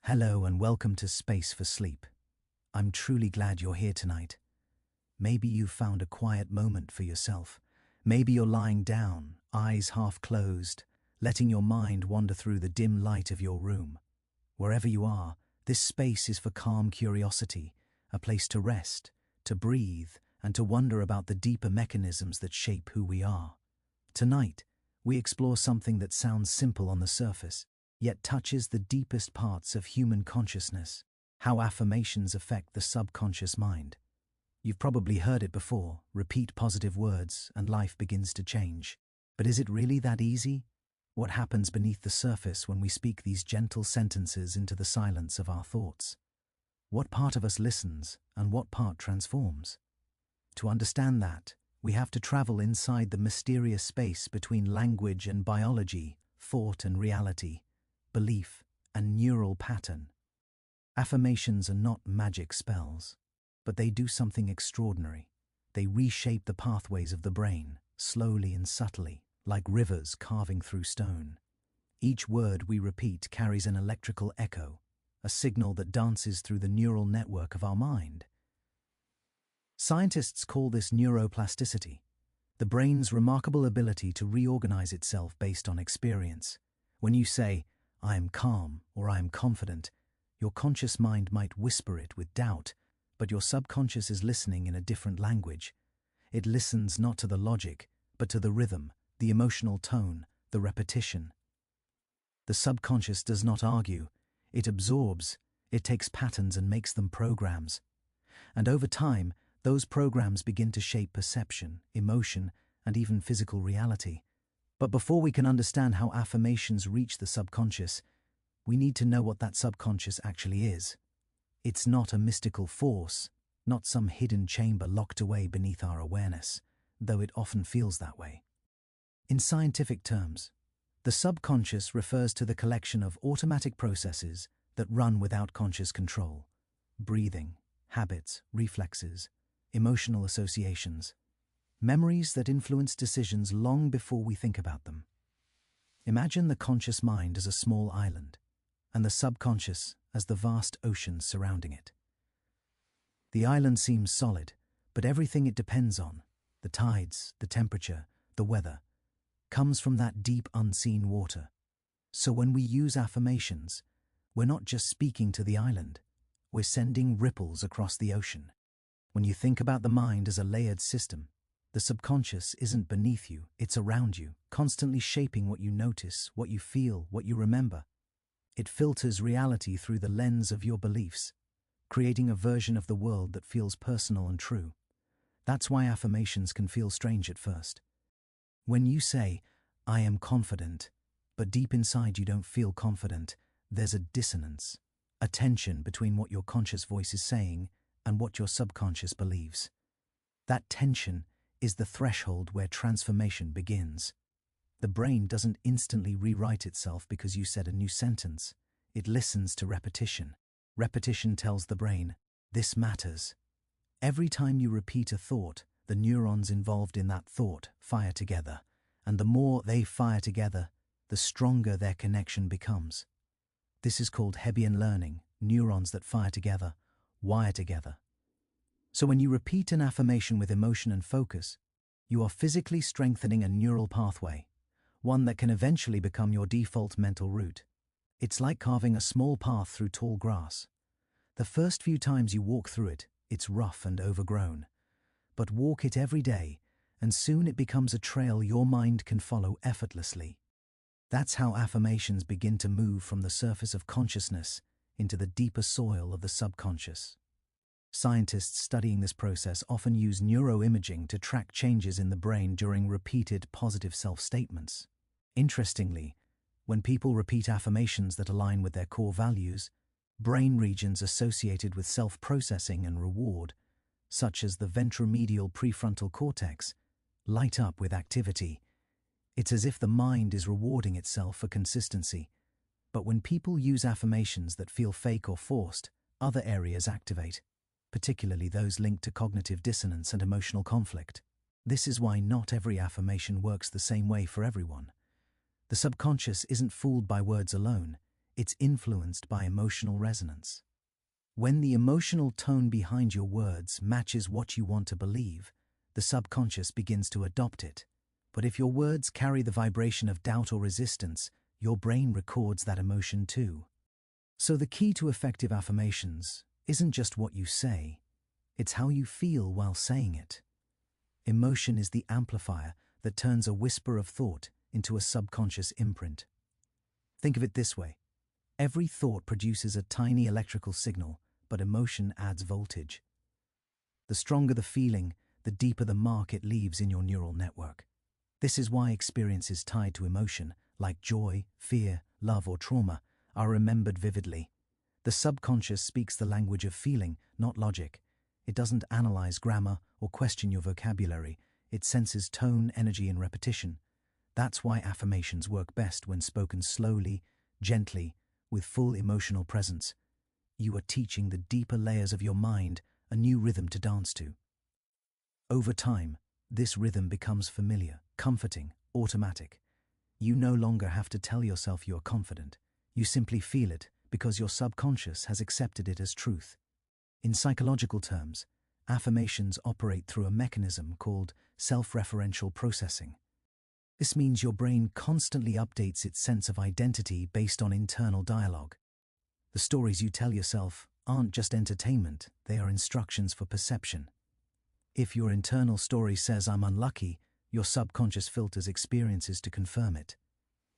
Hello and welcome to Space for Sleep. I'm truly glad you're here tonight. Maybe you've found a quiet moment for yourself. Maybe you're lying down, eyes half closed, letting your mind wander through the dim light of your room. Wherever you are, this space is for calm curiosity, a place to rest, to breathe, and to wonder about the deeper mechanisms that shape who we are. Tonight, we explore something that sounds simple on the surface, yet touches the deepest parts of human consciousness: how affirmations affect the subconscious mind. You've probably heard it before: repeat positive words and life begins to change. But is it really that easy? What happens beneath the surface when we speak these gentle sentences into the silence of our thoughts? What part of us listens and what part transforms? To understand that, we have to travel inside the mysterious space between language and biology, thought and reality, belief and neural pattern. Affirmations are not magic spells, but they do something extraordinary. They reshape the pathways of the brain, slowly and subtly, like rivers carving through stone. Each word we repeat carries an electrical echo, a signal that dances through the neural network of our mind. Scientists call this neuroplasticity, the brain's remarkable ability to reorganize itself based on experience. When you say, "I am calm" or "I am confident," your conscious mind might whisper it with doubt, but your subconscious is listening in a different language. It listens not to the logic, but to the rhythm, the emotional tone, the repetition. The subconscious does not argue. It absorbs. It takes patterns and makes them programs. And over time, those programs begin to shape perception, emotion, and even physical reality. But before we can understand how affirmations reach the subconscious, we need to know what that subconscious actually is. It's not a mystical force, not some hidden chamber locked away beneath our awareness, though it often feels that way. In scientific terms, the subconscious refers to the collection of automatic processes that run without conscious control: breathing, habits, reflexes, emotional associations, memories that influence decisions long before we think about them. Imagine the conscious mind as a small island, and the subconscious as the vast ocean surrounding it. The island seems solid, but everything it depends on, the tides, the temperature, the weather, comes from that deep unseen water. So when we use affirmations, we're not just speaking to the island, we're sending ripples across the ocean. When you think about the mind as a layered system, the subconscious isn't beneath you, it's around you, constantly shaping what you notice, what you feel, what you remember. It filters reality through the lens of your beliefs, creating a version of the world that feels personal and true. That's why affirmations can feel strange at first. When you say, "I am confident," but deep inside you don't feel confident, there's a dissonance, a tension between what your conscious voice is saying and what your subconscious believes. That tension is the threshold where transformation begins. The brain doesn't instantly rewrite itself because you said a new sentence. It listens to repetition. Repetition tells the brain, "This matters." Every time you repeat a thought, the neurons involved in that thought fire together, and the more they fire together, the stronger their connection becomes. This is called Hebbian learning. Neurons that fire together wire together. So when you repeat an affirmation with emotion and focus, you are physically strengthening a neural pathway, one that can eventually become your default mental route. It's like carving a small path through tall grass. The first few times you walk through it, it's rough and overgrown. But walk it every day, and soon it becomes a trail your mind can follow effortlessly. That's how affirmations begin to move from the surface of consciousness into the deeper soil of the subconscious. Scientists studying this process often use neuroimaging to track changes in the brain during repeated positive self-statements. Interestingly, when people repeat affirmations that align with their core values, brain regions associated with self-processing and reward, such as the ventromedial prefrontal cortex, light up with activity. It's as if the mind is rewarding itself for consistency. But when people use affirmations that feel fake or forced, other areas activate, particularly those linked to cognitive dissonance and emotional conflict. This is why not every affirmation works the same way for everyone. The subconscious isn't fooled by words alone. it's influenced by emotional resonance. When the emotional tone behind your words matches what you want to believe, the subconscious begins to adopt it. But if your words carry the vibration of doubt or resistance, your brain records that emotion too. So the key to effective affirmations isn't just what you say, it's how you feel while saying it. Emotion is the amplifier that turns a whisper of thought into a subconscious imprint. Think of it this way. Every thought produces a tiny electrical signal, but emotion adds voltage. The stronger the feeling, the deeper the mark it leaves in your neural network. This is why experiences tied to emotion, like joy, fear, love, or trauma, are remembered vividly. The subconscious speaks the language of feeling, not logic. It doesn't analyze grammar or question your vocabulary. It senses tone, energy, and repetition. That's why affirmations work best when spoken slowly, gently, with full emotional presence. You are teaching the deeper layers of your mind a new rhythm to dance to. Over time, this rhythm becomes familiar, comforting, automatic. You no longer have to tell yourself you are confident. You simply feel it because your subconscious has accepted it as truth. In psychological terms, affirmations operate through a mechanism called self-referential processing. This means your brain constantly updates its sense of identity based on internal dialogue. The stories you tell yourself aren't just entertainment, they are instructions for perception. If your internal story says "I'm unlucky," your subconscious filters experiences to confirm it.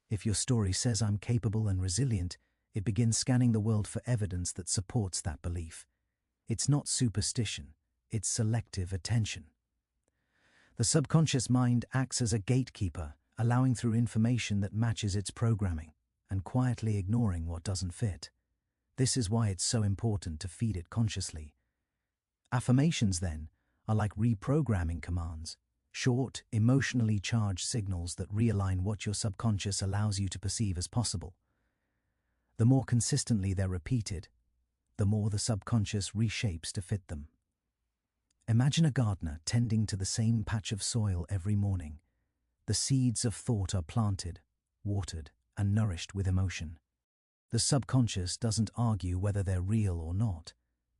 If your story says "I'm capable and resilient," it begins scanning the world for evidence that supports that belief. It's not superstition, it's selective attention. The subconscious mind acts as a gatekeeper, allowing through information that matches its programming, and quietly ignoring what doesn't fit. This is why it's so important to feed it consciously. Affirmations, then, are like reprogramming commands, short, emotionally charged signals that realign what your subconscious allows you to perceive as possible. The more consistently they're repeated, the more the subconscious reshapes to fit them. Imagine a gardener tending to the same patch of soil every morning. The seeds of thought are planted, watered, and nourished with emotion. The subconscious doesn't argue whether they're real or not.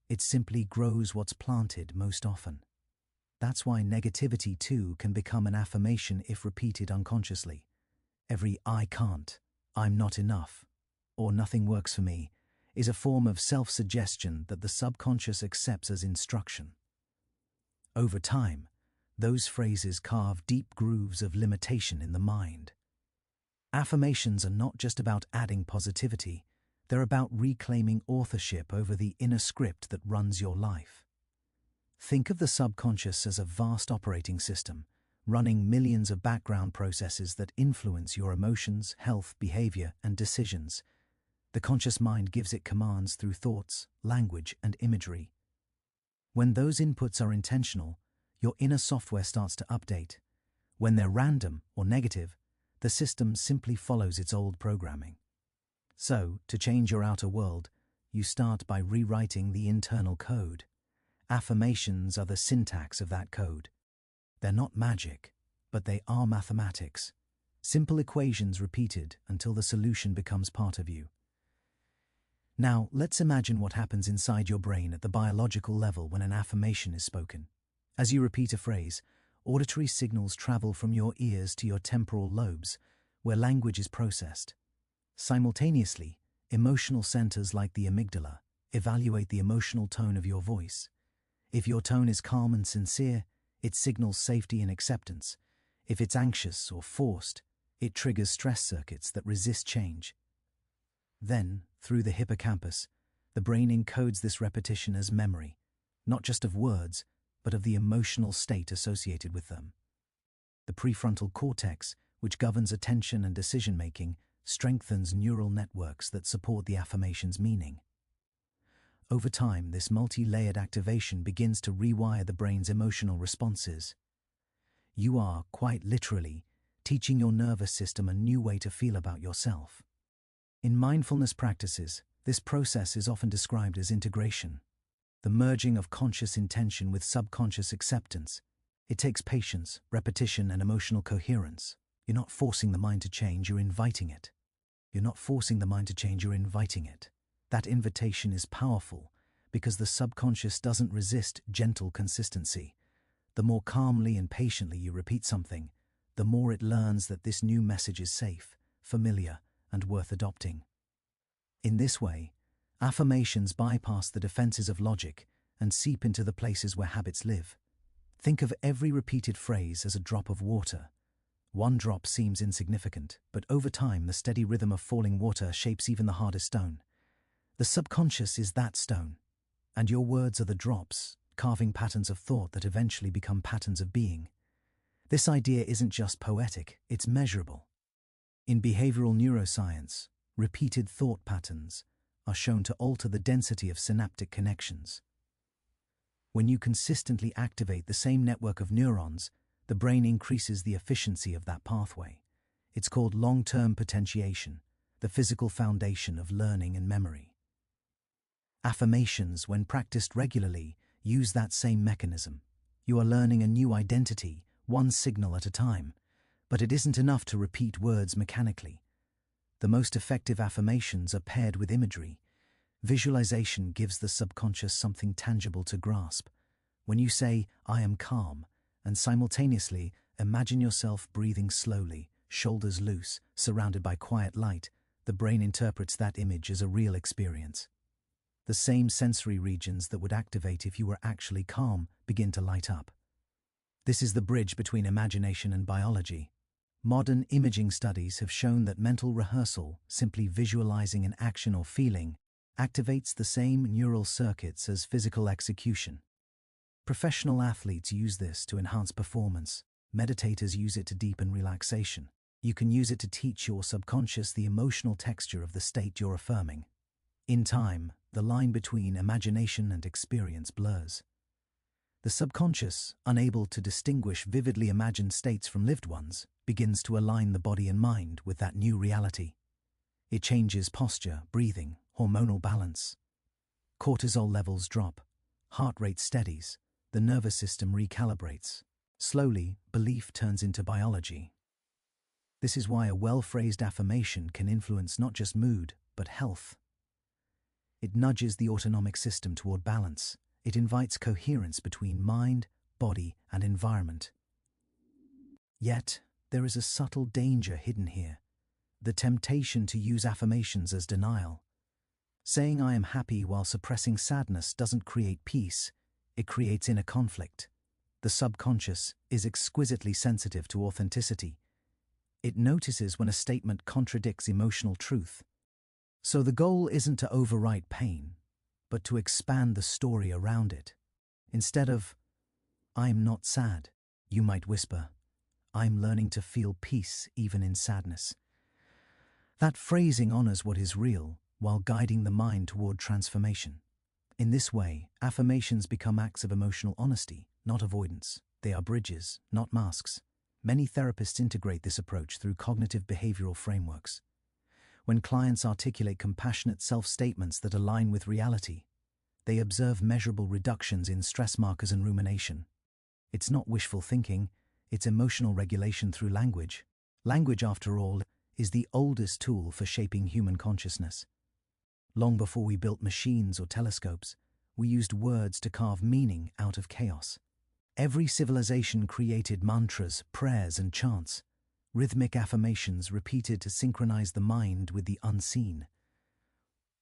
It simply grows what's planted most often. That's why negativity too can become an affirmation if repeated unconsciously. Every "I can't," "I'm not enough," or "nothing works for me" is a form of self-suggestion that the subconscious accepts as instruction. Over time, those phrases carve deep grooves of limitation in the mind. Affirmations are not just about adding positivity, they're about reclaiming authorship over the inner script that runs your life. Think of the subconscious as a vast operating system, running millions of background processes that influence your emotions, health, behavior, and decisions. The conscious mind gives it commands through thoughts, language, and imagery. When those inputs are intentional, your inner software starts to update. When they're random or negative, the system simply follows its old programming. So, to change your outer world, you start by rewriting the internal code. Affirmations are the syntax of that code. They're not magic, but they are mathematics. Simple equations repeated until the solution becomes part of you. Now, let's imagine what happens inside your brain at the biological level when an affirmation is spoken. As you repeat a phrase, auditory signals travel from your ears to your temporal lobes, where language is processed. Simultaneously, emotional centers like the amygdala evaluate the emotional tone of your voice. If your tone is calm and sincere, it signals safety and acceptance. If it's anxious or forced, it triggers stress circuits that resist change. Then, through the hippocampus, the brain encodes this repetition as memory, not just of words, but of the emotional state associated with them. The prefrontal cortex, which governs attention and decision-making, strengthens neural networks that support the affirmation's meaning. Over time, this multi-layered activation begins to rewire the brain's emotional responses. You are, quite literally, teaching your nervous system a new way to feel about yourself. In mindfulness practices, this process is often described as integration, the merging of conscious intention with subconscious acceptance. It takes patience, repetition, and emotional coherence. You're not forcing the mind to change, you're inviting it. You're not forcing the mind to change, you're inviting it. That invitation is powerful because the subconscious doesn't resist gentle consistency. The more calmly and patiently you repeat something, the more it learns that this new message is safe, familiar, and worth adopting. In this way, affirmations bypass the defenses of logic and seep into the places where habits live. Think of every repeated phrase as a drop of water. One drop seems insignificant, but over time the steady rhythm of falling water shapes even the hardest stone. The subconscious is that stone, and your words are the drops, carving patterns of thought that eventually become patterns of being. This idea isn't just poetic, it's measurable. In behavioral neuroscience, repeated thought patterns are shown to alter the density of synaptic connections. When you consistently activate the same network of neurons, the brain increases the efficiency of that pathway. It's called long-term potentiation, the physical foundation of learning and memory. Affirmations, when practiced regularly, use that same mechanism. You are learning a new identity, one signal at a time, but it isn't enough to repeat words mechanically. The most effective affirmations are paired with imagery. Visualization gives the subconscious something tangible to grasp. When you say, "I am calm," and simultaneously imagine yourself breathing slowly, shoulders loose, surrounded by quiet light, the brain interprets that image as a real experience. The same sensory regions that would activate if you were actually calm begin to light up. This is the bridge between imagination and biology. Modern imaging studies have shown that mental rehearsal, simply visualizing an action or feeling, activates the same neural circuits as physical execution. Professional athletes use this to enhance performance. Meditators use it to deepen relaxation. You can use it to teach your subconscious the emotional texture of the state you're affirming. In time, the line between imagination and experience blurs. The subconscious, unable to distinguish vividly imagined states from lived ones, begins to align the body and mind with that new reality. It changes posture, breathing, hormonal balance. Cortisol levels drop, heart rate steadies, the nervous system recalibrates. Slowly, belief turns into biology. This is why a well-phrased affirmation can influence not just mood, but health. It nudges the autonomic system toward balance. It invites coherence between mind, body, and environment. Yet, there is a subtle danger hidden here: the temptation to use affirmations as denial. Saying "I am happy" while suppressing sadness doesn't create peace, it creates inner conflict. The subconscious is exquisitely sensitive to authenticity. It notices when a statement contradicts emotional truth. So the goal isn't to overwrite pain, but to expand the story around it. Instead of, "I'm not sad," you might whisper, "I'm learning to feel peace even in sadness." That phrasing honors what is real while guiding the mind toward transformation. In this way, affirmations become acts of emotional honesty, not avoidance. They are bridges, not masks. Many therapists integrate this approach through cognitive behavioral frameworks. When clients articulate compassionate self-statements that align with reality, they observe measurable reductions in stress markers and rumination. It's not wishful thinking, it's emotional regulation through language. Language, after all, is the oldest tool for shaping human consciousness. Long before we built machines or telescopes, we used words to carve meaning out of chaos. Every civilization created mantras, prayers, and chants, rhythmic affirmations repeated to synchronize the mind with the unseen.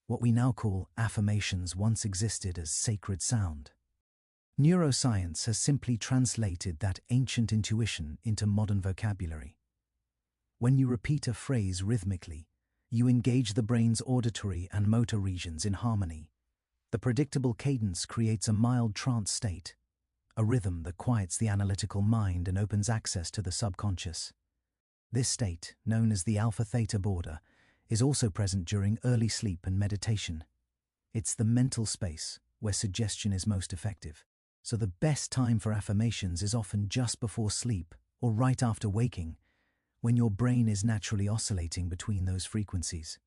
What we now call affirmations once existed as sacred sound. Neuroscience has simply translated that ancient intuition into modern vocabulary. When you repeat a phrase rhythmically, you engage the brain's auditory and motor regions in harmony. The predictable cadence creates a mild trance state, a rhythm that quiets the analytical mind and opens access to the subconscious. This state, known as the alpha-theta border, is also present during early sleep and meditation. It's the mental space where suggestion is most effective. So the best time for affirmations is often just before sleep or right after waking, when your brain is naturally oscillating between those frequencies.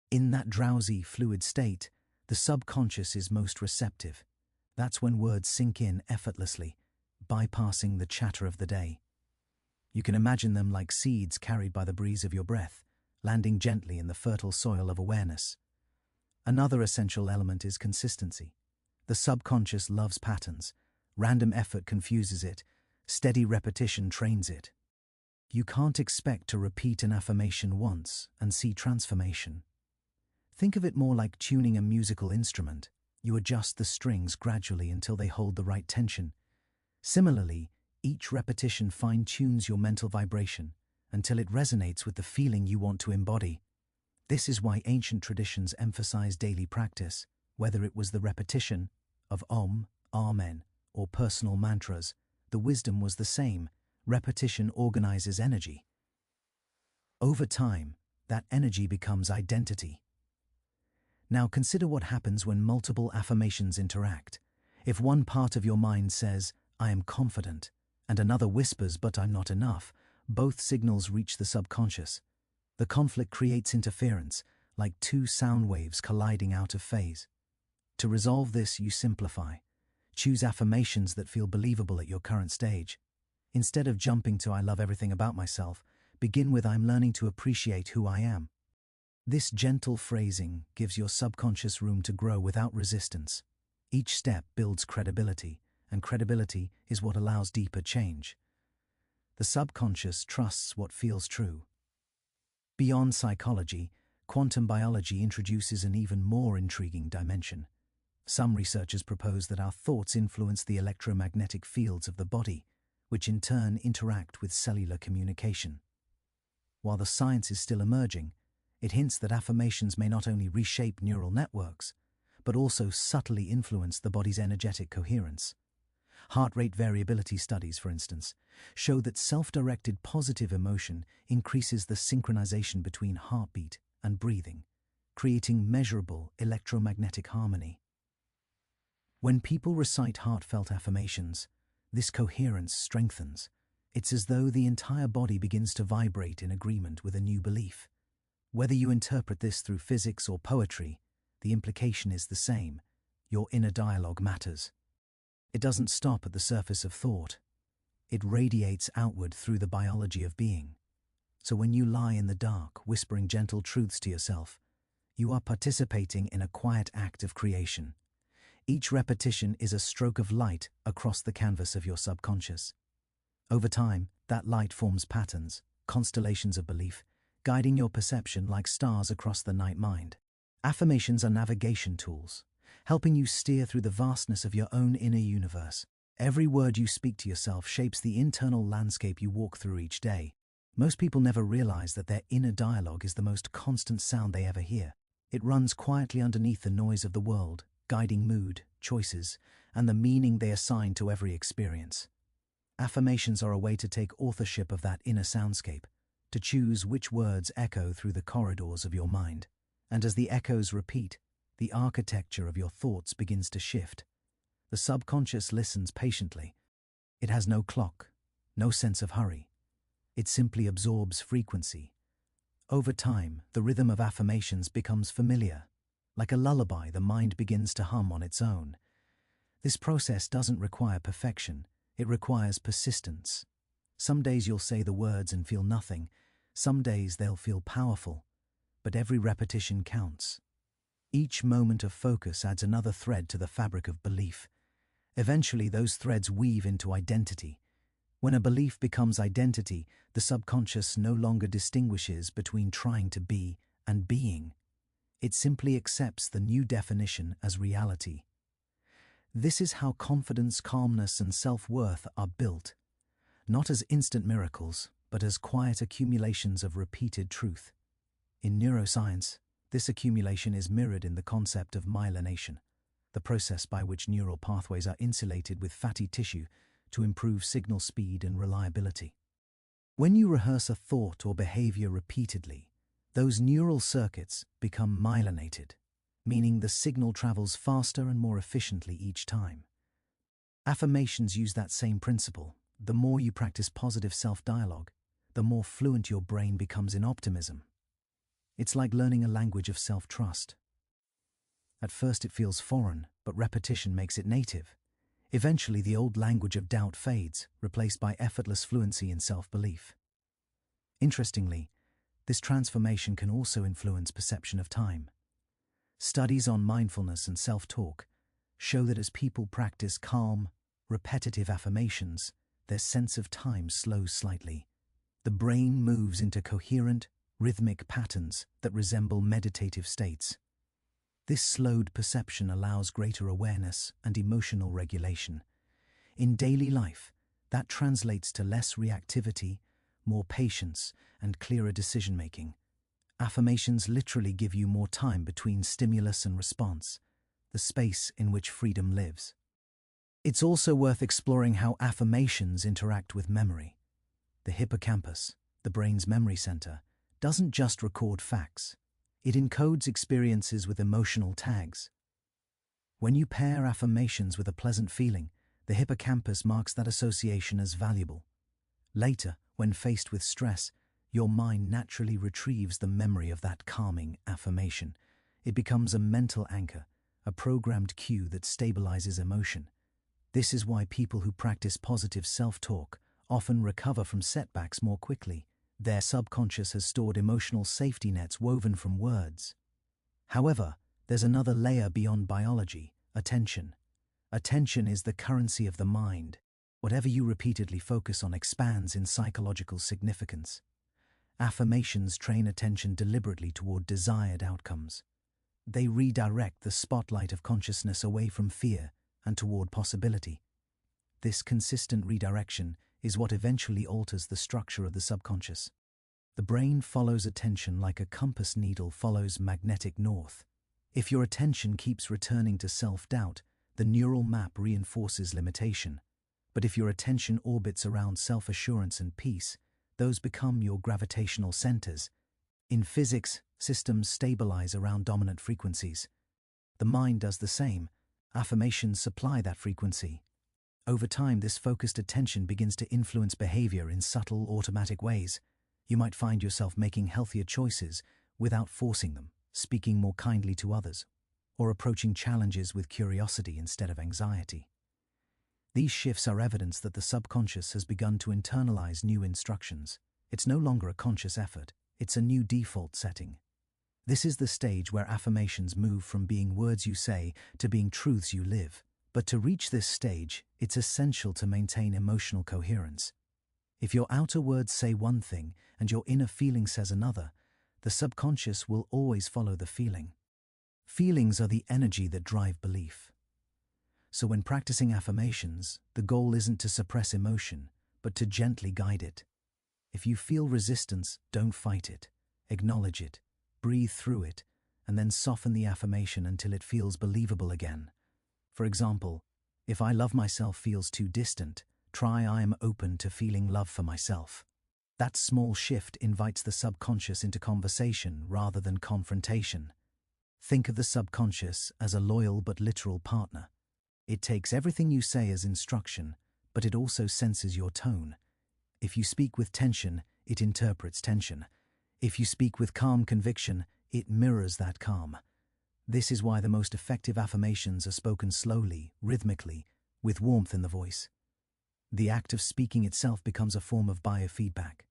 In that drowsy, fluid state, the subconscious is most receptive. That's when words sink in effortlessly, bypassing the chatter of the day. You can imagine them like seeds carried by the breeze of your breath, landing gently in the fertile soil of awareness. Another essential element is consistency. The subconscious loves patterns. Random effort confuses it. Steady repetition trains it. You can't expect to repeat an affirmation once and see transformation. Think of it more like tuning a musical instrument. You adjust the strings gradually until they hold the right tension. Similarly, each repetition fine-tunes your mental vibration until it resonates with the feeling you want to embody. This is why ancient traditions emphasize daily practice, whether it was the repetition of Om, Amen, or personal mantras. The wisdom was the same. Repetition organizes energy. Over time, that energy becomes identity. Now consider what happens when multiple affirmations interact. If one part of your mind says, "I am confident," and another whispers, "But I'm not enough," both signals reach the subconscious. The conflict creates interference, like two sound waves colliding out of phase. To resolve this, you simplify. Choose affirmations that feel believable at your current stage. Instead of jumping to "I love everything about myself," begin with "I'm learning to appreciate who I am." This gentle phrasing gives your subconscious room to grow without resistance. Each step builds credibility, and credibility is what allows deeper change. The subconscious trusts what feels true. Beyond psychology, quantum biology introduces an even more intriguing dimension. Some researchers propose that our thoughts influence the electromagnetic fields of the body, which in turn interact with cellular communication. While the science is still emerging, it hints that affirmations may not only reshape neural networks, but also subtly influence the body's energetic coherence. Heart rate variability studies, for instance, show that self-directed positive emotion increases the synchronization between heartbeat and breathing, creating measurable electromagnetic harmony. When people recite heartfelt affirmations, this coherence strengthens. It's as though the entire body begins to vibrate in agreement with a new belief. Whether you interpret this through physics or poetry, the implication is the same. Your inner dialogue matters. It doesn't stop at the surface of thought. It radiates outward through the biology of being. So when you lie in the dark, whispering gentle truths to yourself, you are participating in a quiet act of creation. Each repetition is a stroke of light across the canvas of your subconscious. Over time, that light forms patterns, constellations of belief, guiding your perception like stars across the night mind. Affirmations are navigation tools, helping you steer through the vastness of your own inner universe. Every word you speak to yourself shapes the internal landscape you walk through each day. Most people never realize that their inner dialogue is the most constant sound they ever hear. It runs quietly underneath the noise of the world, guiding mood, choices, and the meaning they assign to every experience. Affirmations are a way to take authorship of that inner soundscape, to choose which words echo through the corridors of your mind. And as the echoes repeat, the architecture of your thoughts begins to shift. The subconscious listens patiently. It has no clock, no sense of hurry. It simply absorbs frequency. Over time, the rhythm of affirmations becomes familiar. Like a lullaby, the mind begins to hum on its own. This process doesn't require perfection. It requires persistence. Some days you'll say the words and feel nothing. Some days they'll feel powerful. But every repetition counts. Each moment of focus adds another thread to the fabric of belief. Eventually, those threads weave into identity. When a belief becomes identity, the subconscious no longer distinguishes between trying to be and being. It simply accepts the new definition as reality. This is how confidence, calmness, and self-worth are built, not as instant miracles, but as quiet accumulations of repeated truth. In neuroscience, this accumulation is mirrored in the concept of myelination, the process by which neural pathways are insulated with fatty tissue to improve signal speed and reliability. When you rehearse a thought or behavior repeatedly, those neural circuits become myelinated, meaning the signal travels faster and more efficiently each time. Affirmations use that same principle. The more you practice positive self-dialogue, the more fluent your brain becomes in optimism. It's like learning a language of self-trust. At first it feels foreign, but repetition makes it native. Eventually the old language of doubt fades, replaced by effortless fluency in self-belief. Interestingly, This transformation can also influence perception of time. Studies on mindfulness and self-talk show that as people practice calm, repetitive affirmations, their sense of time slows slightly. The brain moves into coherent, rhythmic patterns that resemble meditative states. This slowed perception allows greater awareness and emotional regulation. In daily life, that translates to less reactivity, more patience, and clearer decision-making. Affirmations literally give you more time between stimulus and response, the space in which freedom lives. It's also worth exploring how affirmations interact with memory. The hippocampus, the brain's memory center, doesn't just record facts. It encodes experiences with emotional tags. When you pair affirmations with a pleasant feeling, the hippocampus marks that association as valuable. Later, when faced with stress, your mind naturally retrieves the memory of that calming affirmation. It becomes a mental anchor, a programmed cue that stabilizes emotion. This is why people who practice positive self-talk often recover from setbacks more quickly. Their subconscious has stored emotional safety nets woven from words. However, there's another layer beyond biology: attention. Attention is the currency of the mind. Whatever you repeatedly focus on expands in psychological significance. Affirmations train attention deliberately toward desired outcomes. They redirect the spotlight of consciousness away from fear and toward possibility. This consistent redirection is what eventually alters the structure of the subconscious. The brain follows attention like a compass needle follows magnetic north. If your attention keeps returning to self-doubt, the neural map reinforces limitation. But if your attention orbits around self-assurance and peace, those become your gravitational centers. In physics, systems stabilize around dominant frequencies. The mind does the same. Affirmations supply that frequency. Over time, this focused attention begins to influence behavior in subtle, automatic ways. You might find yourself making healthier choices without forcing them, speaking more kindly to others, or approaching challenges with curiosity instead of anxiety. These shifts are evidence that the subconscious has begun to internalize new instructions. It's no longer a conscious effort, it's a new default setting. This is the stage where affirmations move from being words you say to being truths you live. But to reach this stage, it's essential to maintain emotional coherence. If your outer words say one thing and your inner feeling says another, the subconscious will always follow the feeling. Feelings are the energy that drive belief. So when practicing affirmations, the goal isn't to suppress emotion, but to gently guide it. If you feel resistance, don't fight it. Acknowledge it, breathe through it, and then soften the affirmation until it feels believable again. For example, if I love myself feels too distant, try I am open to feeling love for myself. That small shift invites the subconscious into conversation rather than confrontation. Think of the subconscious as a loyal but literal partner. It takes everything you say as instruction, but it also senses your tone. If you speak with tension, it interprets tension. If you speak with calm conviction, it mirrors that calm. This is why the most effective affirmations are spoken slowly, rhythmically, with warmth in the voice. The act of speaking itself becomes a form of biofeedback.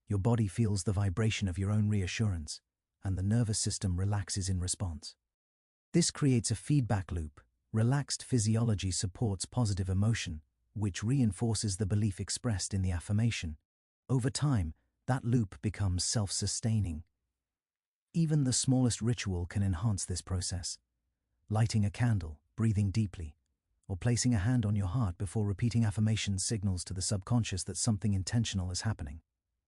Your body feels the vibration of your own reassurance, and the nervous system relaxes in response. This creates a feedback loop. Relaxed physiology supports positive emotion, which reinforces the belief expressed in the affirmation. Over time, that loop becomes self-sustaining. Even the smallest ritual can enhance this process. Lighting a candle, breathing deeply, or placing a hand on your heart before repeating affirmations signals to the subconscious that something intentional is happening.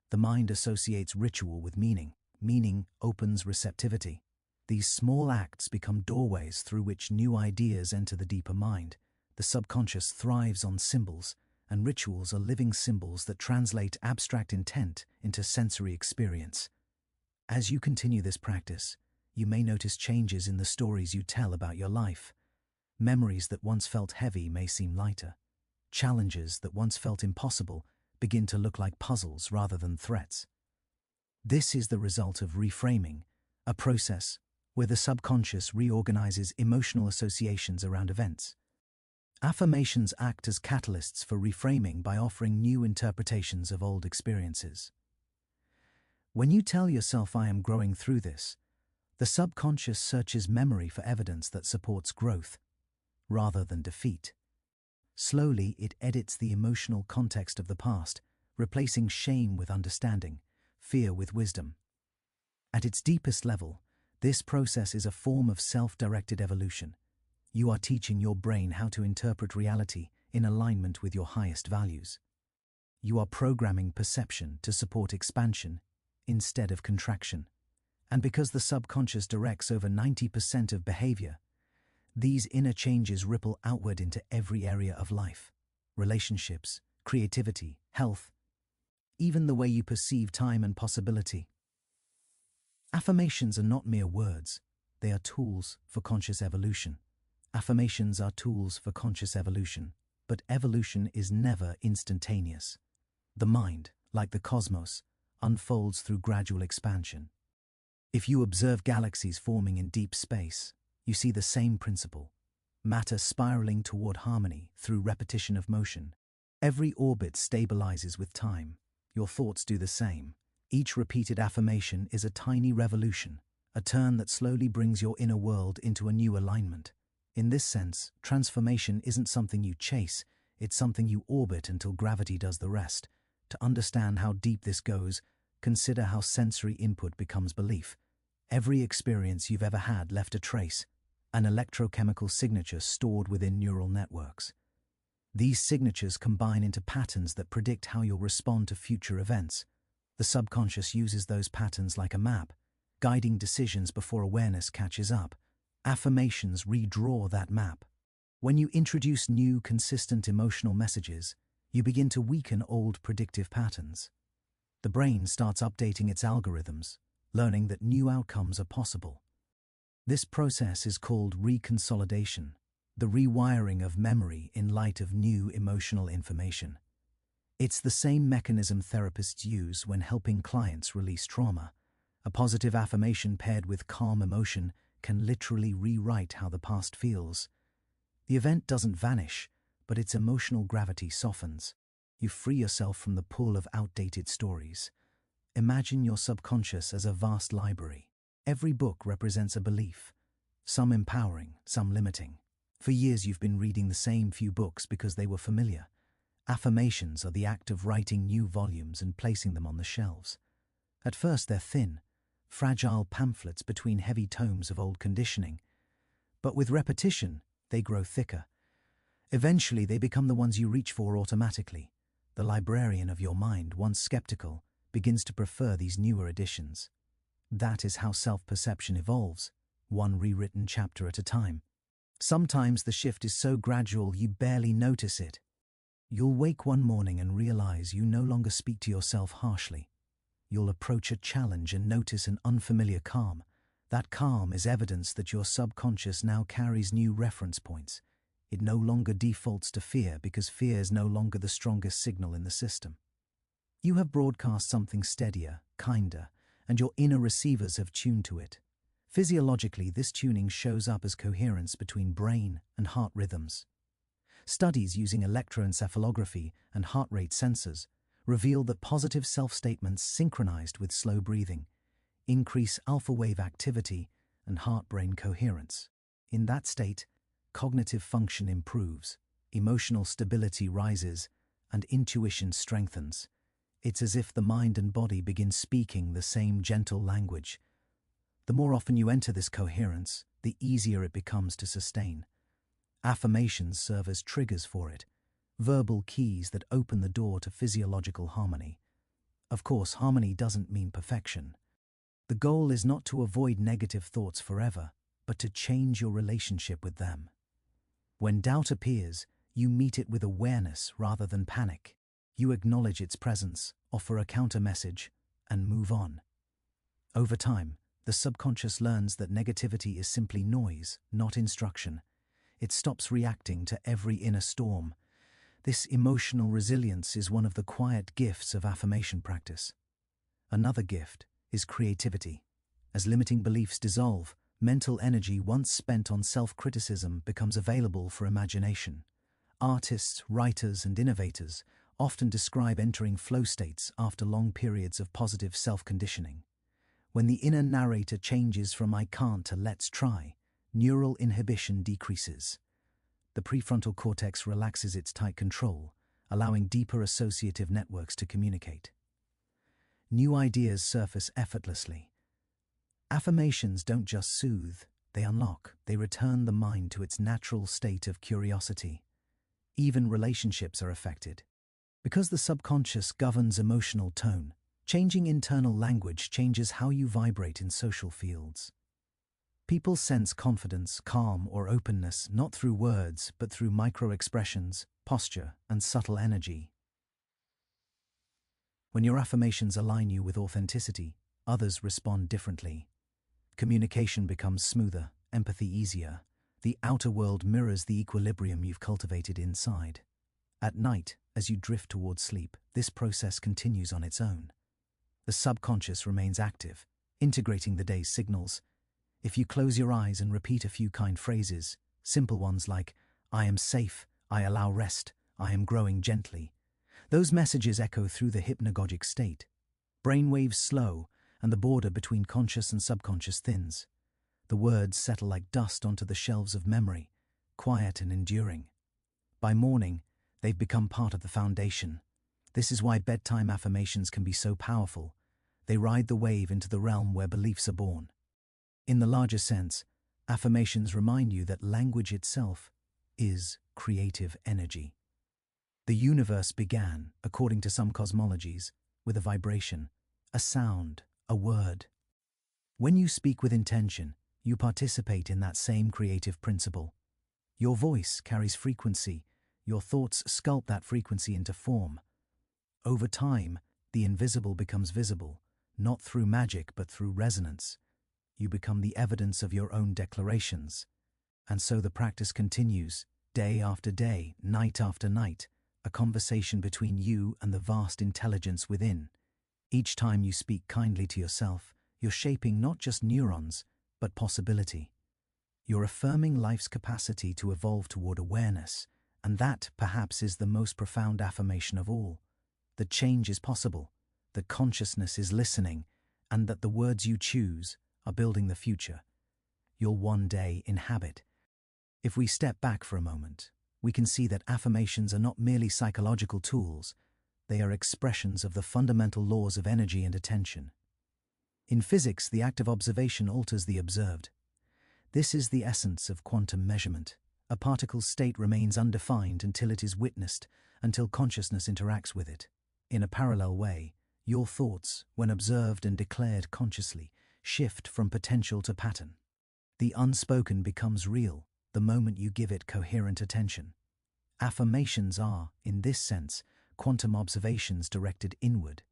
The mind associates ritual with meaning. Meaning opens receptivity. These small acts become doorways through which new ideas enter the deeper mind. The subconscious thrives on symbols, and rituals are living symbols that translate abstract intent into sensory experience. As you continue this practice, you may notice changes in the stories you tell about your life. Memories that once felt heavy may seem lighter. Challenges that once felt impossible begin to look like puzzles rather than threats. This is the result of reframing, a process where the subconscious reorganizes emotional associations around events. Affirmations act as catalysts for reframing by offering new interpretations of old experiences. When you tell yourself I am growing through this, the subconscious searches memory for evidence that supports growth, rather than defeat. Slowly, it edits the emotional context of the past, replacing shame with understanding, fear with wisdom. At its deepest level, this process is a form of self-directed evolution. You are teaching your brain how to interpret reality in alignment with your highest values. You are programming perception to support expansion instead of contraction. And because the subconscious directs over 90% of behavior, these inner changes ripple outward into every area of life: relationships, creativity, health, even the way you perceive time and possibility. Affirmations are not mere words, they are tools for conscious evolution. Affirmations are tools for conscious evolution, but evolution is never instantaneous. The mind, like the cosmos, unfolds through gradual expansion. If you observe galaxies forming in deep space, you see the same principle: matter spiraling toward harmony through repetition of motion. Every orbit stabilizes with time. Your thoughts do the same. Each repeated affirmation is a tiny revolution, a turn that slowly brings your inner world into a new alignment. In this sense, transformation isn't something you chase, it's something you orbit until gravity does the rest. To understand how deep this goes, consider how sensory input becomes belief. Every experience you've ever had left a trace, an electrochemical signature stored within neural networks. These signatures combine into patterns that predict how you'll respond to future events. The subconscious uses those patterns like a map, guiding decisions before awareness catches up. Affirmations redraw that map. When you introduce new, consistent emotional messages, you begin to weaken old predictive patterns. The brain starts updating its algorithms, learning that new outcomes are possible. This process is called reconsolidation, the rewiring of memory in light of new emotional information. It's the same mechanism therapists use when helping clients release trauma. A positive affirmation paired with calm emotion can literally rewrite how the past feels. The event doesn't vanish, but its emotional gravity softens. You free yourself from the pull of outdated stories. Imagine your subconscious as a vast library. Every book represents a belief, some empowering, some limiting. For years you've been reading the same few books because they were familiar. Affirmations are the act of writing new volumes and placing them on the shelves. At first they're thin, fragile pamphlets between heavy tomes of old conditioning. But with repetition, they grow thicker. Eventually they become the ones you reach for automatically. The librarian of your mind, once skeptical, begins to prefer these newer editions. That is how self-perception evolves, one rewritten chapter at a time. Sometimes the shift is so gradual you barely notice it. You'll wake one morning and realize you no longer speak to yourself harshly. You'll approach a challenge and notice an unfamiliar calm. That calm is evidence that your subconscious now carries new reference points. It no longer defaults to fear because fear is no longer the strongest signal in the system. You have broadcast something steadier, kinder, and your inner receivers have tuned to it. Physiologically, this tuning shows up as coherence between brain and heart rhythms. Studies using electroencephalography and heart rate sensors reveal that positive self-statements synchronized with slow breathing increase alpha wave activity and heart-brain coherence. In that state, cognitive function improves, emotional stability rises, and intuition strengthens. It's as if the mind and body begin speaking the same gentle language. The more often you enter this coherence, the easier it becomes to sustain. Affirmations serve as triggers for it, verbal keys that open the door to physiological harmony. Of course, harmony doesn't mean perfection. The goal is not to avoid negative thoughts forever, but to change your relationship with them. When doubt appears, you meet it with awareness rather than panic. You acknowledge its presence, offer a counter-message, and move on. Over time, the subconscious learns that negativity is simply noise, not instruction. It stops reacting to every inner storm. This emotional resilience is one of the quiet gifts of affirmation practice. Another gift is creativity. As limiting beliefs dissolve, mental energy once spent on self-criticism becomes available for imagination. Artists, writers, and innovators often describe entering flow states after long periods of positive self-conditioning. When the inner narrator changes from "I can't" to "let's try," neural inhibition decreases. The prefrontal cortex relaxes its tight control, allowing deeper associative networks to communicate. New ideas surface effortlessly. Affirmations don't just soothe, they unlock, they return the mind to its natural state of curiosity. Even relationships are affected. Because the subconscious governs emotional tone, changing internal language changes how you vibrate in social fields. People sense confidence, calm, or openness not through words but through micro-expressions, posture, and subtle energy. When your affirmations align you with authenticity, others respond differently. Communication becomes smoother, empathy easier. The outer world mirrors the equilibrium you've cultivated inside. At night, as you drift towards sleep, this process continues on its own. The subconscious remains active, integrating the day's signals. If you close your eyes and repeat a few kind phrases, simple ones like, "I am safe," "I allow rest," "I am growing gently," those messages echo through the hypnagogic state. Brainwaves slow, and the border between conscious and subconscious thins. The words settle like dust onto the shelves of memory, quiet and enduring. By morning, they've become part of the foundation. This is why bedtime affirmations can be so powerful. They ride the wave into the realm where beliefs are born. In the larger sense, affirmations remind you that language itself is creative energy. The universe began, according to some cosmologies, with a vibration, a sound, a word. When you speak with intention, you participate in that same creative principle. Your voice carries frequency. Your thoughts sculpt that frequency into form. Over time, the invisible becomes visible, not through magic but through resonance. You become the evidence of your own declarations. And so the practice continues, day after day, night after night, a conversation between you and the vast intelligence within. Each time you speak kindly to yourself, you're shaping not just neurons, but possibility. You're affirming life's capacity to evolve toward awareness, and that, perhaps, is the most profound affirmation of all. That change is possible, that consciousness is listening, and that the words you choose are building the future you'll one day inhabit. If we step back for a moment, we can see that affirmations are not merely psychological tools, they are expressions of the fundamental laws of energy and attention. In physics, the act of observation alters the observed. This is the essence of quantum measurement. A particle's state remains undefined until it is witnessed, until consciousness interacts with it. In a parallel way, your thoughts, when observed and declared consciously, shift from potential to pattern. The unspoken becomes real the moment you give it coherent attention. Affirmations are, in this sense, quantum observations directed inward.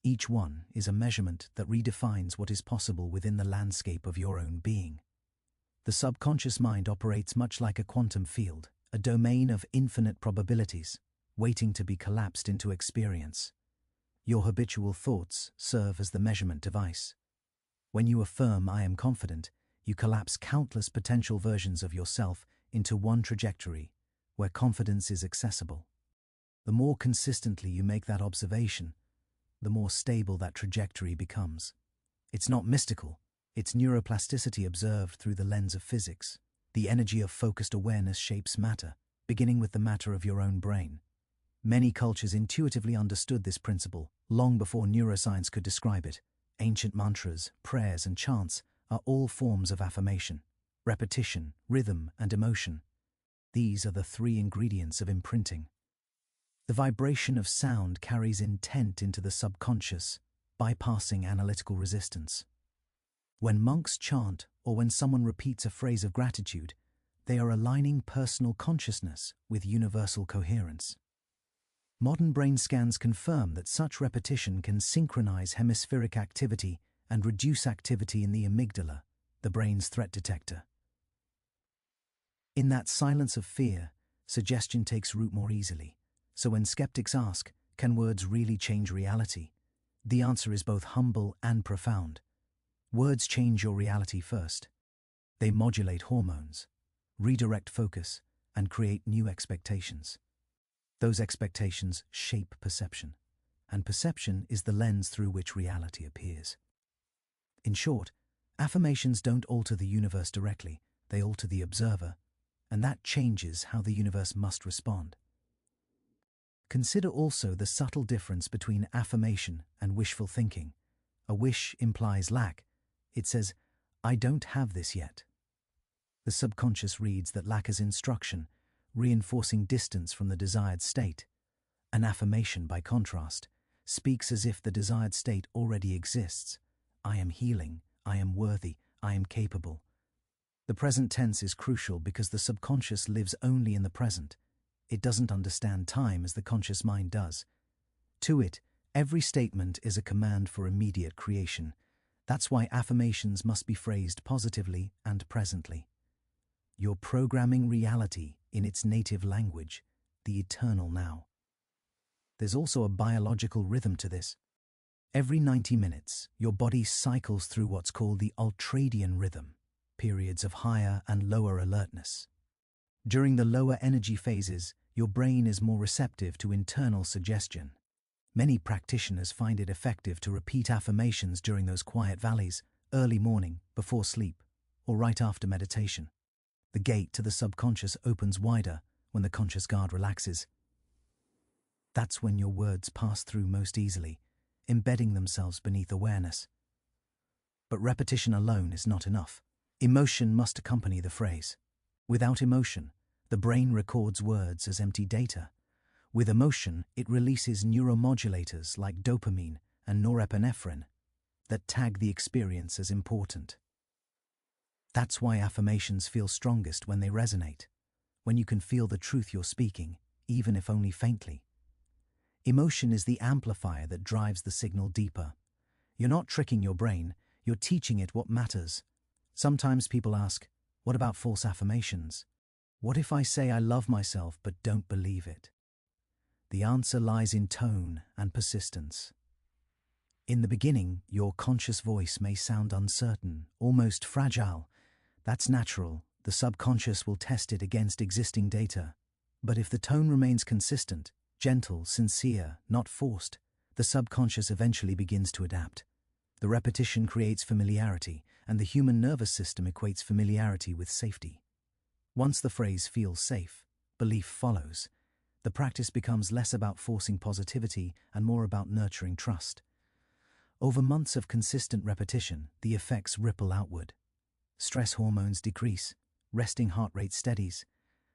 Each one is a measurement that redefines what is possible within the landscape of your own being. The subconscious mind operates much like a quantum field, a domain of infinite probabilities, waiting to be collapsed into experience. Your habitual thoughts serve as the measurement device. When you affirm "I am confident," you collapse countless potential versions of yourself into one trajectory, where confidence is accessible. The more consistently you make that observation, the more stable that trajectory becomes. It's not mystical, it's neuroplasticity observed through the lens of physics. The energy of focused awareness shapes matter, beginning with the matter of your own brain. Many cultures intuitively understood this principle long before neuroscience could describe it. Ancient mantras, prayers, and chants are all forms of affirmation. Repetition, rhythm, and emotion. These are the three ingredients of imprinting. The vibration of sound carries intent into the subconscious, bypassing analytical resistance. When monks chant or when someone repeats a phrase of gratitude, they are aligning personal consciousness with universal coherence. Modern brain scans confirm that such repetition can synchronize hemispheric activity and reduce activity in the amygdala, the brain's threat detector. In that silence of fear, suggestion takes root more easily. So when skeptics ask, can words really change reality? The answer is both humble and profound. Words change your reality first. They modulate hormones, redirect focus, and create new expectations. Those expectations shape perception, and perception is the lens through which reality appears. In short, affirmations don't alter the universe directly, they alter the observer, and that changes how the universe must respond. Consider also the subtle difference between affirmation and wishful thinking. A wish implies lack. It says, "I don't have this yet." The subconscious reads that lack as instruction, reinforcing distance from the desired state. An affirmation, by contrast, speaks as if the desired state already exists. I am healing, I am worthy, I am capable. The present tense is crucial because the subconscious lives only in the present. It doesn't understand time as the conscious mind does. To it, every statement is a command for immediate creation. That's why affirmations must be phrased positively and presently. You're programming reality in its native language, the eternal now. There's also a biological rhythm to this. Every 90 minutes, your body cycles through what's called the ultradian rhythm, periods of higher and lower alertness. During the lower energy phases, your brain is more receptive to internal suggestion. Many practitioners find it effective to repeat affirmations during those quiet valleys, early morning, before sleep, or right after meditation. The gate to the subconscious opens wider when the conscious guard relaxes. That's when your words pass through most easily, embedding themselves beneath awareness. But repetition alone is not enough. Emotion must accompany the phrase. Without emotion, the brain records words as empty data. With emotion, it releases neuromodulators like dopamine and norepinephrine that tag the experience as important. That's why affirmations feel strongest when they resonate, when you can feel the truth you're speaking, even if only faintly. Emotion is the amplifier that drives the signal deeper. You're not tricking your brain, you're teaching it what matters. Sometimes people ask, what about false affirmations? What if I say I love myself but don't believe it? The answer lies in tone and persistence. In the beginning, your conscious voice may sound uncertain, almost fragile. That's natural. The subconscious will test it against existing data. But if the tone remains consistent, gentle, sincere, not forced, the subconscious eventually begins to adapt. The repetition creates familiarity, and the human nervous system equates familiarity with safety. Once the phrase feels safe, belief follows. The practice becomes less about forcing positivity and more about nurturing trust. Over months of consistent repetition, the effects ripple outward. Stress hormones decrease, resting heart rate steadies,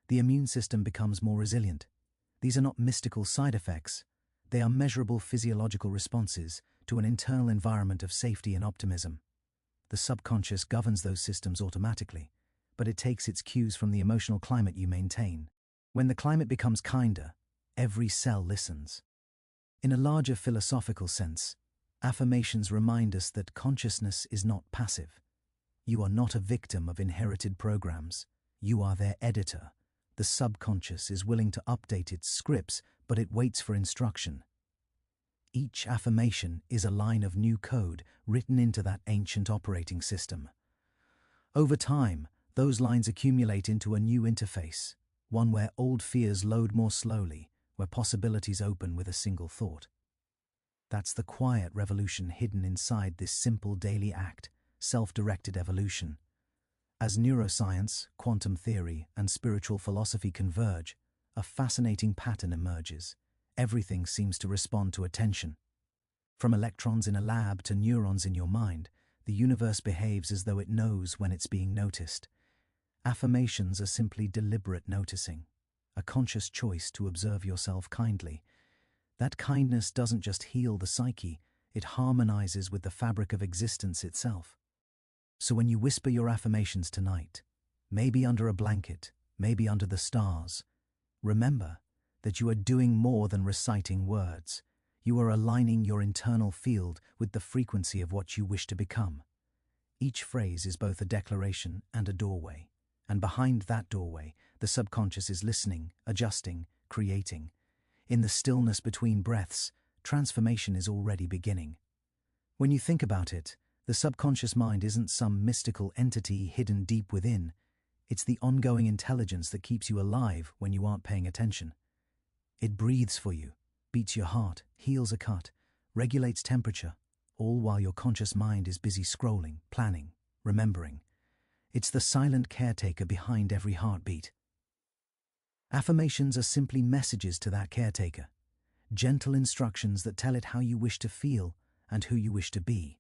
the immune system becomes more resilient. These are not mystical side effects. They are measurable physiological responses to an internal environment of safety and optimism. The subconscious governs those systems automatically, but it takes its cues from the emotional climate you maintain. When the climate becomes kinder, every cell listens. In a larger philosophical sense, affirmations remind us that consciousness is not passive. You are not a victim of inherited programs. You are their editor. The subconscious is willing to update its scripts, but it waits for instruction. Each affirmation is a line of new code written into that ancient operating system. Over time, those lines accumulate into a new interface, one where old fears load more slowly, where possibilities open with a single thought. That's the quiet revolution hidden inside this simple daily act, self-directed evolution. As neuroscience, quantum theory, and spiritual philosophy converge, a fascinating pattern emerges. Everything seems to respond to attention. From electrons in a lab to neurons in your mind, the universe behaves as though it knows when it's being noticed. Affirmations are simply deliberate noticing, a conscious choice to observe yourself kindly. That kindness doesn't just heal the psyche, it harmonizes with the fabric of existence itself. So when you whisper your affirmations tonight, maybe under a blanket, maybe under the stars, remember that you are doing more than reciting words. You are aligning your internal field with the frequency of what you wish to become. Each phrase is both a declaration and a doorway. And behind that doorway, the subconscious is listening, adjusting, creating. In the stillness between breaths, transformation is already beginning. When you think about it, the subconscious mind isn't some mystical entity hidden deep within. It's the ongoing intelligence that keeps you alive when you aren't paying attention. It breathes for you, beats your heart, heals a cut, regulates temperature, all while your conscious mind is busy scrolling, planning, remembering. It's the silent caretaker behind every heartbeat. Affirmations are simply messages to that caretaker, gentle instructions that tell it how you wish to feel and who you wish to be.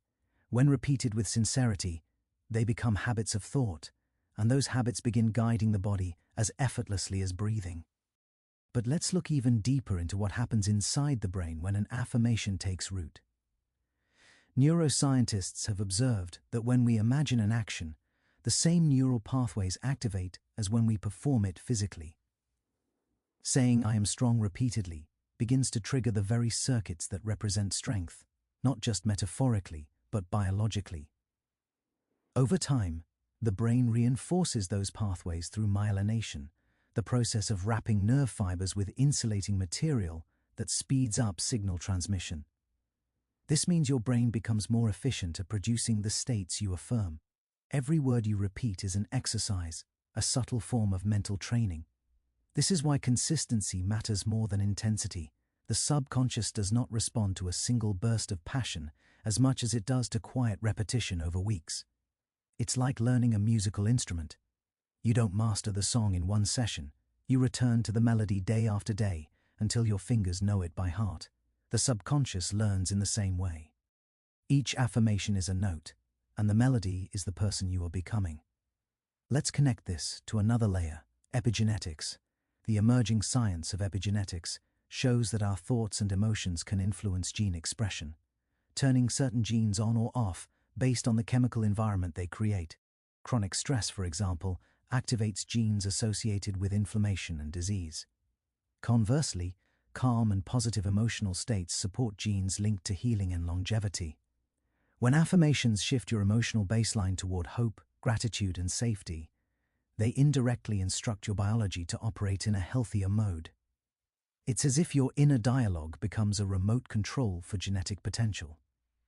When repeated with sincerity, they become habits of thought, and those habits begin guiding the body as effortlessly as breathing. But let's look even deeper into what happens inside the brain when an affirmation takes root. Neuroscientists have observed that when we imagine an action, the same neural pathways activate as when we perform it physically. Saying "I am strong" repeatedly begins to trigger the very circuits that represent strength, not just metaphorically, but biologically. Over time, the brain reinforces those pathways through myelination, the process of wrapping nerve fibers with insulating material that speeds up signal transmission. This means your brain becomes more efficient at producing the states you affirm. Every word you repeat is an exercise, a subtle form of mental training. This is why consistency matters more than intensity. The subconscious does not respond to a single burst of passion as much as it does to quiet repetition over weeks. It's like learning a musical instrument. You don't master the song in one session. You return to the melody day after day until your fingers know it by heart. The subconscious learns in the same way. Each affirmation is a note, and the melody is the person you are becoming. Let's connect this to another layer, epigenetics. The emerging science of epigenetics shows that our thoughts and emotions can influence gene expression, turning certain genes on or off based on the chemical environment they create. Chronic stress, for example, activates genes associated with inflammation and disease. Conversely, calm and positive emotional states support genes linked to healing and longevity. When affirmations shift your emotional baseline toward hope, gratitude, and safety, they indirectly instruct your biology to operate in a healthier mode. It's as if your inner dialogue becomes a remote control for genetic potential.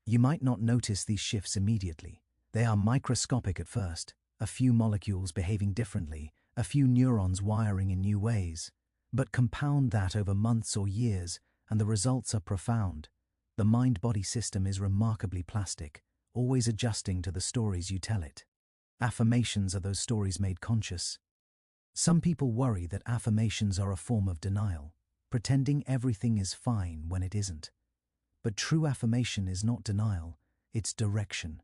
You might not notice these shifts immediately. They are microscopic at first, a few molecules behaving differently, a few neurons wiring in new ways. But compound that over months or years, and the results are profound. The mind-body system is remarkably plastic, always adjusting to the stories you tell it. Affirmations are those stories made conscious. Some people worry that affirmations are a form of denial, pretending everything is fine when it isn't. But true affirmation is not denial, it's direction.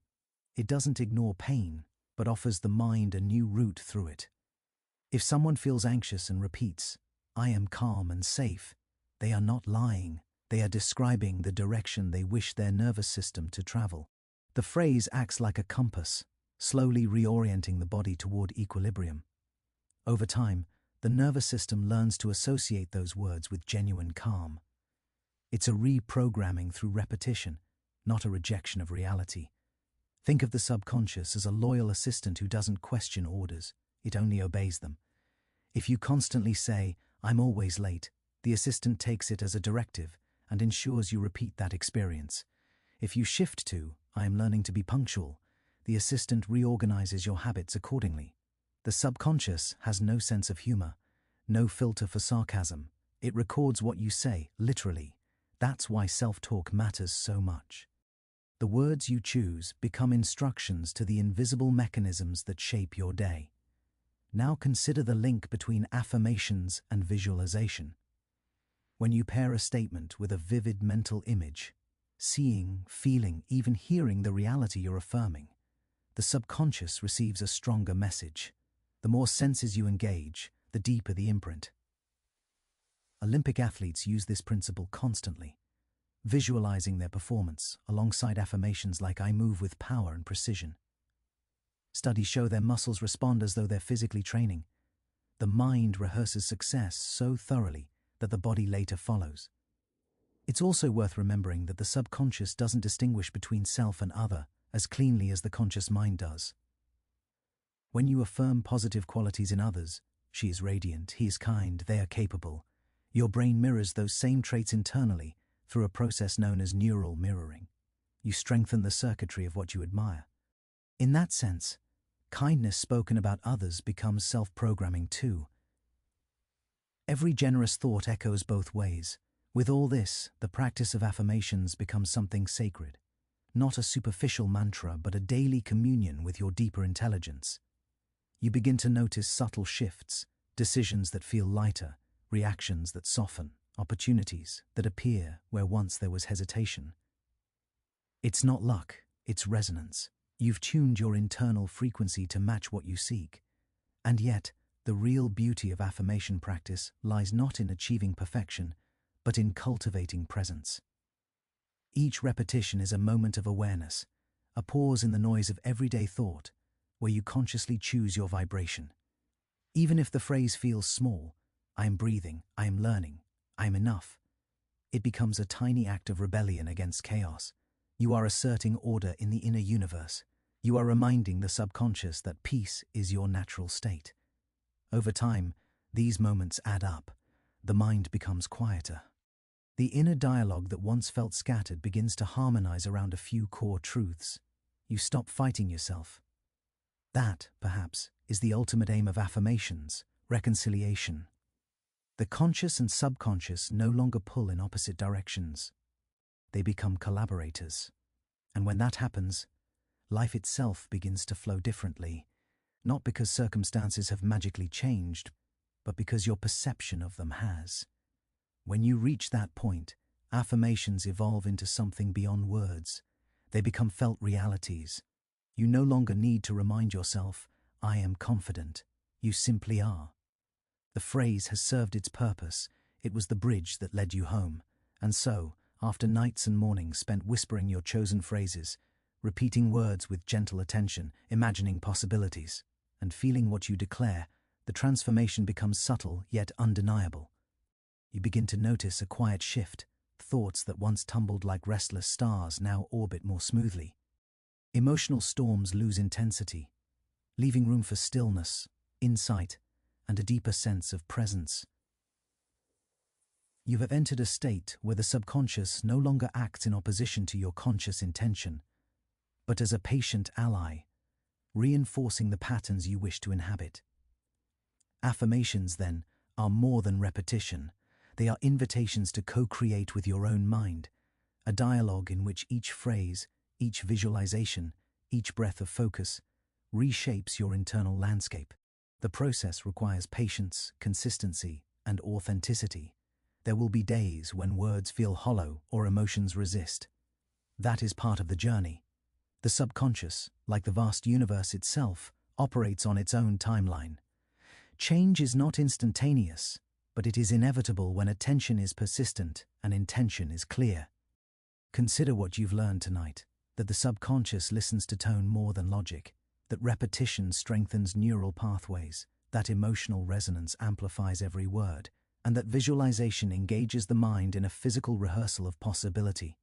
It doesn't ignore pain, but offers the mind a new route through it. If someone feels anxious and repeats, "I am calm and safe," they are not lying. They are describing the direction they wish their nervous system to travel. The phrase acts like a compass, slowly reorienting the body toward equilibrium. Over time, the nervous system learns to associate those words with genuine calm. It's a reprogramming through repetition, not a rejection of reality. Think of the subconscious as a loyal assistant who doesn't question orders, it only obeys them. If you constantly say, "I'm always late," the assistant takes it as a directive and ensures you repeat that experience. If you shift to, "I am learning to be punctual," the assistant reorganizes your habits accordingly. The subconscious has no sense of humor, no filter for sarcasm. It records what you say, literally. That's why self-talk matters so much. The words you choose become instructions to the invisible mechanisms that shape your day. Now consider the link between affirmations and visualization. When you pair a statement with a vivid mental image, seeing, feeling, even hearing the reality you're affirming, the subconscious receives a stronger message. The more senses you engage, the deeper the imprint. Olympic athletes use this principle constantly, visualizing their performance alongside affirmations like "I move with power and precision." Studies show their muscles respond as though they're physically training. The mind rehearses success so thoroughly that the body later follows. It's also worth remembering that the subconscious doesn't distinguish between self and other as cleanly as the conscious mind does. When you affirm positive qualities in others, "She is radiant, he is kind, they are capable," your brain mirrors those same traits internally through a process known as neural mirroring. You strengthen the circuitry of what you admire. In that sense, kindness spoken about others becomes self-programming too. Every generous thought echoes both ways. With all this, the practice of affirmations becomes something sacred. Not a superficial mantra, but a daily communion with your deeper intelligence. You begin to notice subtle shifts, decisions that feel lighter, reactions that soften, opportunities that appear where once there was hesitation. It's not luck, it's resonance. You've tuned your internal frequency to match what you seek. And yet, the real beauty of affirmation practice lies not in achieving perfection, but in cultivating presence. Each repetition is a moment of awareness, a pause in the noise of everyday thought, where you consciously choose your vibration. Even if the phrase feels small, I am breathing, I am learning, I am enough, it becomes a tiny act of rebellion against chaos. You are asserting order in the inner universe. You are reminding the subconscious that peace is your natural state. Over time, these moments add up. The mind becomes quieter. The inner dialogue that once felt scattered begins to harmonize around a few core truths. You stop fighting yourself. That, perhaps, is the ultimate aim of affirmations: reconciliation. The conscious and subconscious no longer pull in opposite directions. They become collaborators. And when that happens, life itself begins to flow differently, not because circumstances have magically changed, but because your perception of them has. When you reach that point, affirmations evolve into something beyond words. They become felt realities. You no longer need to remind yourself, I am confident. You simply are. The phrase has served its purpose. It was the bridge that led you home. And so, after nights and mornings spent whispering your chosen phrases, repeating words with gentle attention, imagining possibilities, and feeling what you declare, the transformation becomes subtle yet undeniable. You begin to notice a quiet shift. Thoughts that once tumbled like restless stars now orbit more smoothly. Emotional storms lose intensity, leaving room for stillness, insight, and a deeper sense of presence. You have entered a state where the subconscious no longer acts in opposition to your conscious intention, but as a patient ally, reinforcing the patterns you wish to inhabit. Affirmations, then, are more than repetition. They are invitations to co-create with your own mind, a dialogue in which each phrase, each visualization, each breath of focus reshapes your internal landscape. The process requires patience, consistency, and authenticity. There will be days when words feel hollow or emotions resist. That is part of the journey. The subconscious, like the vast universe itself, operates on its own timeline. Change is not instantaneous, but it is inevitable when attention is persistent and intention is clear. Consider what you've learned tonight, that the subconscious listens to tone more than logic, that repetition strengthens neural pathways, that emotional resonance amplifies every word, and that visualization engages the mind in a physical rehearsal of possibility.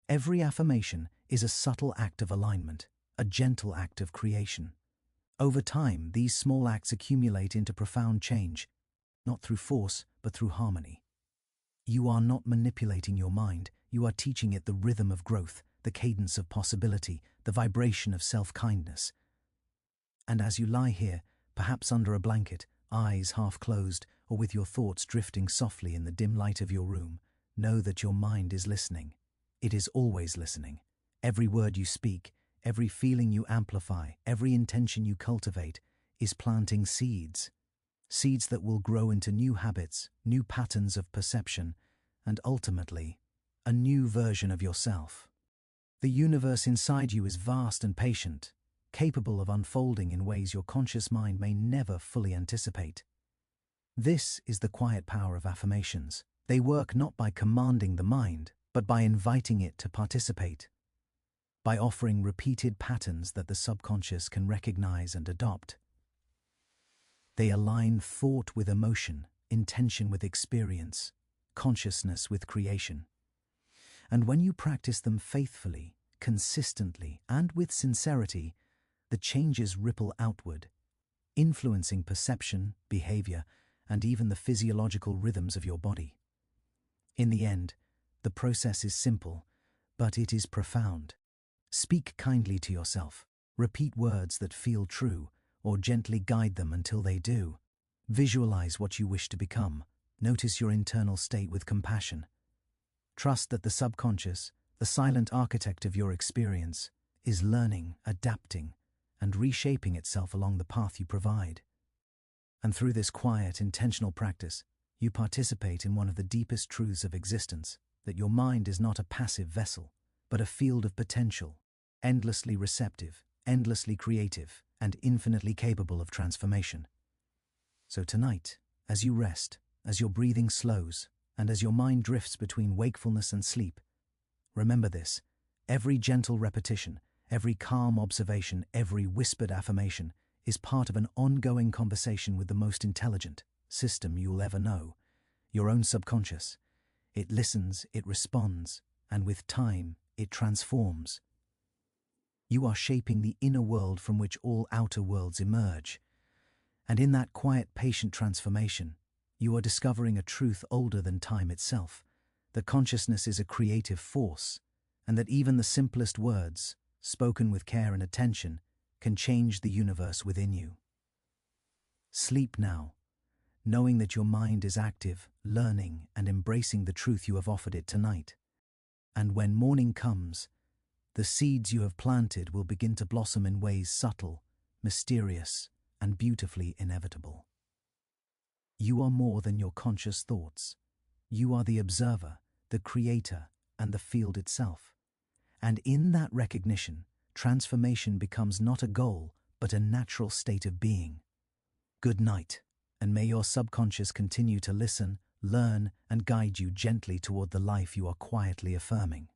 Every affirmation is a subtle act of alignment, a gentle act of creation. Over time, these small acts accumulate into profound change, not through force, but through harmony. You are not manipulating your mind, you are teaching it the rhythm of growth, the cadence of possibility, the vibration of self-kindness. And as you lie here, perhaps under a blanket, eyes half closed, or with your thoughts drifting softly in the dim light of your room, know that your mind is listening. It is always listening. Every word you speak, every feeling you amplify, every intention you cultivate is planting seeds. Seeds that will grow into new habits, new patterns of perception, and ultimately, a new version of yourself. The universe inside you is vast and patient, capable of unfolding in ways your conscious mind may never fully anticipate. This is the quiet power of affirmations. They work not by commanding the mind, but by inviting it to participate. By offering repeated patterns that the subconscious can recognize and adopt. They align thought with emotion, intention with experience, consciousness with creation. And when you practice them faithfully, consistently, and with sincerity, the changes ripple outward, influencing perception, behavior, and even the physiological rhythms of your body. In the end, the process is simple, but it is profound. Speak kindly to yourself, repeat words that feel true, or gently guide them until they do. Visualize what you wish to become. Notice your internal state with compassion. Trust that the subconscious, the silent architect of your experience, is learning, adapting, and reshaping itself along the path you provide. And through this quiet, intentional practice, you participate in one of the deepest truths of existence, that your mind is not a passive vessel, but a field of potential, endlessly receptive, endlessly creative, and infinitely capable of transformation. So tonight, as you rest, as your breathing slows, and as your mind drifts between wakefulness and sleep, remember this: every gentle repetition, every calm observation, every whispered affirmation is part of an ongoing conversation with the most intelligent system you'll ever know, your own subconscious. It listens, it responds, and with time, it transforms. You are shaping the inner world from which all outer worlds emerge. And in that quiet, patient transformation, you are discovering a truth older than time itself, that consciousness is a creative force, and that even the simplest words, spoken with care and attention, can change the universe within you. Sleep now, knowing that your mind is active, learning, and embracing the truth you have offered it tonight. And when morning comes, the seeds you have planted will begin to blossom in ways subtle, mysterious, and beautifully inevitable. You are more than your conscious thoughts. You are the observer, the creator, and the field itself. And in that recognition, transformation becomes not a goal, but a natural state of being. Good night, and may your subconscious continue to listen, learn, and guide you gently toward the life you are quietly affirming.